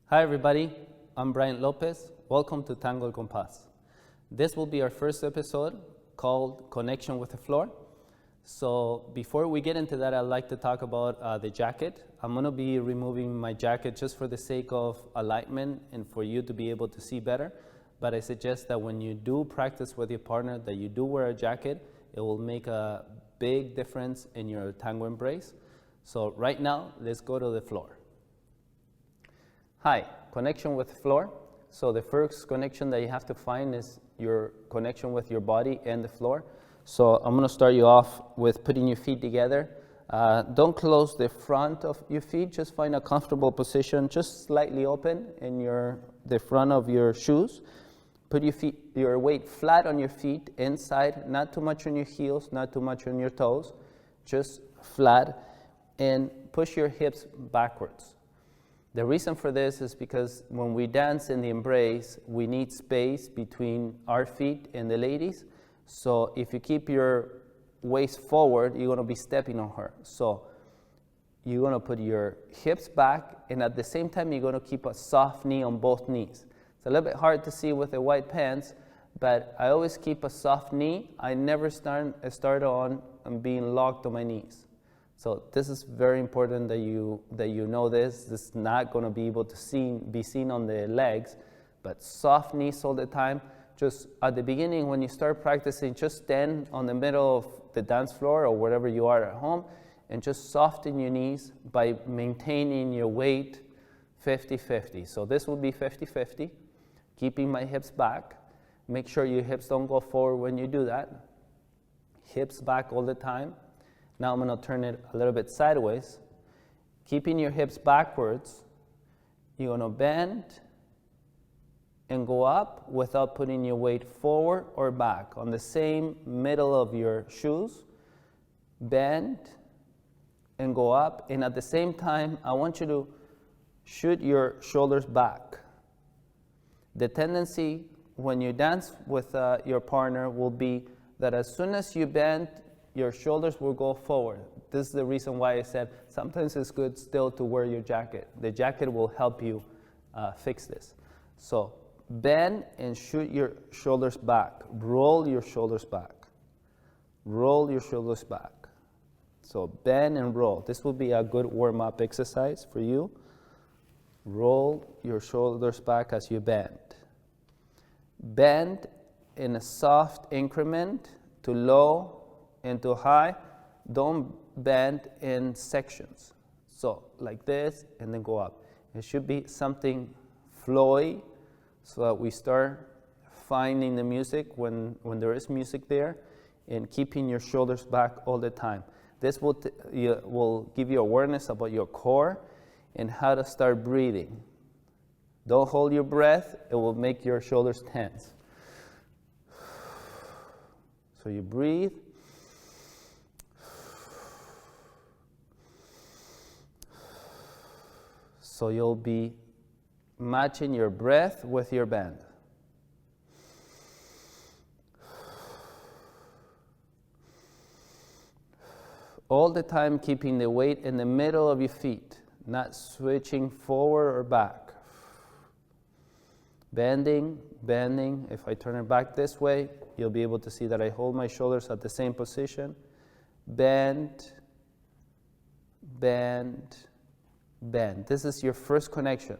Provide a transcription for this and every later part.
Hi everybody, I'm Brian Lopez. Welcome to Tango Alcompas. This will be our first episode called Connection with the Floor. So before we get into that, I'd like to talk about the jacket. I'm going to be removing my jacket just for the sake of alignment and for you to be able to see better. But I suggest that when you do practice with your partner, that you do wear a jacket. It will make a big difference in your tango embrace. So right now, let's go to the floor. Hi, connection with the floor. So the first connection that you have to find is your connection with your body and the floor. So I'm going to start you off with putting your feet together. Don't close the front of your feet. Just find a comfortable position, just slightly open in the front of your shoes. Put your weight flat on your feet, inside, not too much on your heels, not too much on your toes, just flat, and push your hips backwards. The reason for this is because when we dance in the embrace, we need space between our feet and the ladies. So if you keep your waist forward, you're going to be stepping on her. So you're going to put your hips back, and at the same time, you're going to keep a soft knee on both knees. It's a little bit hard to see with the white pants, but I always keep a soft knee. I never start on being locked on my knees. So this is very important that you know this. This is not going to be able to be seen on the legs, but soft knees all the time. Just at the beginning, when you start practicing, just stand on the middle of the dance floor or wherever you are at home, and just soften your knees by maintaining your weight 50-50. So this will be 50-50, keeping my hips back. Make sure your hips don't go forward when you do that. Hips back all the time. Now I'm going to turn it a little bit sideways. Keeping your hips backwards, you're going to bend and go up without putting your weight forward or back. On the same middle of your shoes, bend and go up. And at the same time, I want you to shoot your shoulders back. The tendency when you dance with your partner will be that as soon as you bend, your shoulders will go forward. This is the reason why I said sometimes it's good still to wear your jacket. The jacket will help you fix this. So bend and shoot your shoulders back. Roll your shoulders back. Roll your shoulders back. So bend and roll. This will be a good warm-up exercise for you. Roll your shoulders back as you bend. Bend in a soft increment to low and to high. Don't bend in sections. So like this and then go up. It should be something flowy so that we start finding the music when there is music there, and keeping your shoulders back all the time. This will give you awareness about your core and how to start breathing. Don't hold your breath. It will make your shoulders tense. So you breathe. So you'll be matching your breath with your bend. All the time keeping the weight in the middle of your feet, not switching forward or back. Bending, bending. If I turn it back this way, you'll be able to see that I hold my shoulders at the same position. Bend, bend, bend. This is your first connection.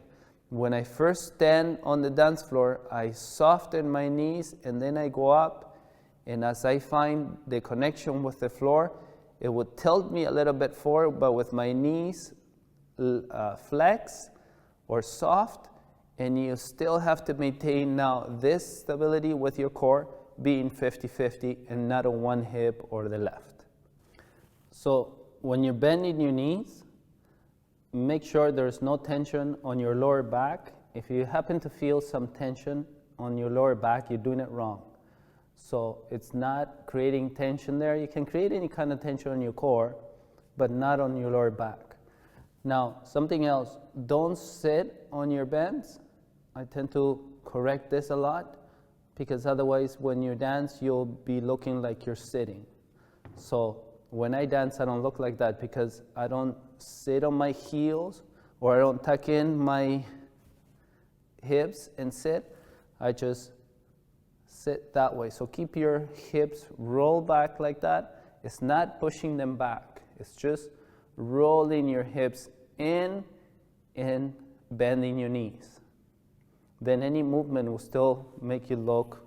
When I first stand on the dance floor, I soften my knees and then I go up, and as I find the connection with the floor, it would tilt me a little bit forward, but with my knees flex or soft, and you still have to maintain now this stability with your core being 50-50 and not on one hip or the left. So when you're bending your knees, make sure there's no tension on your lower back. If you happen to feel some tension on your lower back, you're doing it wrong. So it's not creating tension there. You can create any kind of tension on your core, but not on your lower back. Now, something else, don't sit on your bends. I tend to correct this a lot, because otherwise when you dance, you'll be looking like you're sitting. So when I dance, I don't look like that because I don't sit on my heels, or I don't tuck in my hips and sit, I just sit that way. So keep your hips roll back like that. It's not pushing them back. It's just rolling your hips in and bending your knees. Then any movement will still make you look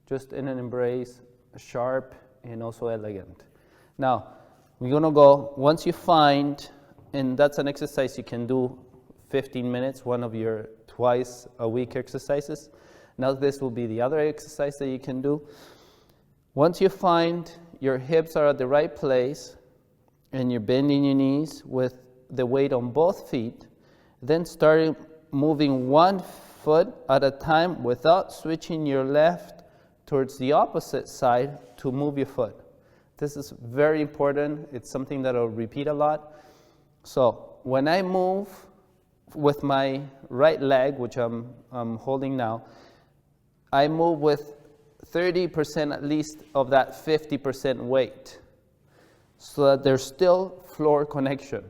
just in an embrace, sharp and also elegant. Now, we're gonna go, once you find, and that's an exercise you can do 15 minutes, one of your twice a week exercises. Now this will be the other exercise that you can do. Once you find your hips are at the right place and you're bending your knees with the weight on both feet, then start moving one foot at a time without switching your left towards the opposite side to move your foot. This is very important. It's something that I'll repeat a lot. So when I move with my right leg, which I'm holding now, I move with 30% at least of that 50% weight, so that there's still floor connection.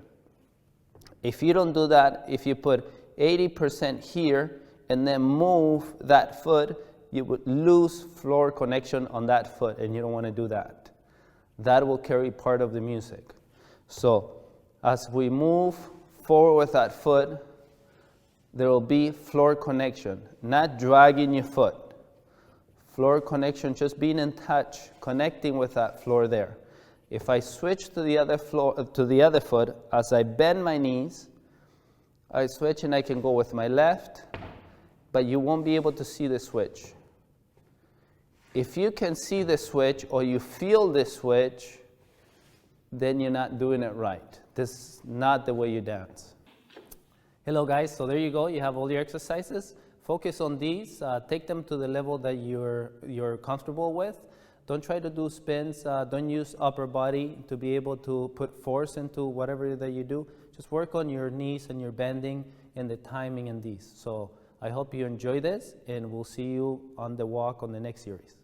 If you don't do that, if you put 80% here and then move that foot, you would lose floor connection on that foot, and you don't want to do that. That will carry part of the music. So as we move forward with that foot, there will be floor connection, not dragging your foot. Floor connection, just being in touch, connecting with that floor there. If I switch to the other foot, as I bend my knees, I switch and I can go with my left, but you won't be able to see the switch. If you can see the switch or you feel the switch, then you're not doing it right. This is not the way you dance. Hello guys, so there you go. You have all your exercises. Focus on these. Take them to the level that you're comfortable with. Don't try to do spins. Don't use upper body to be able to put force into whatever that you do. Just work on your knees and your bending and the timing in these. So I hope you enjoy this, and we'll see you on the walk on the next series.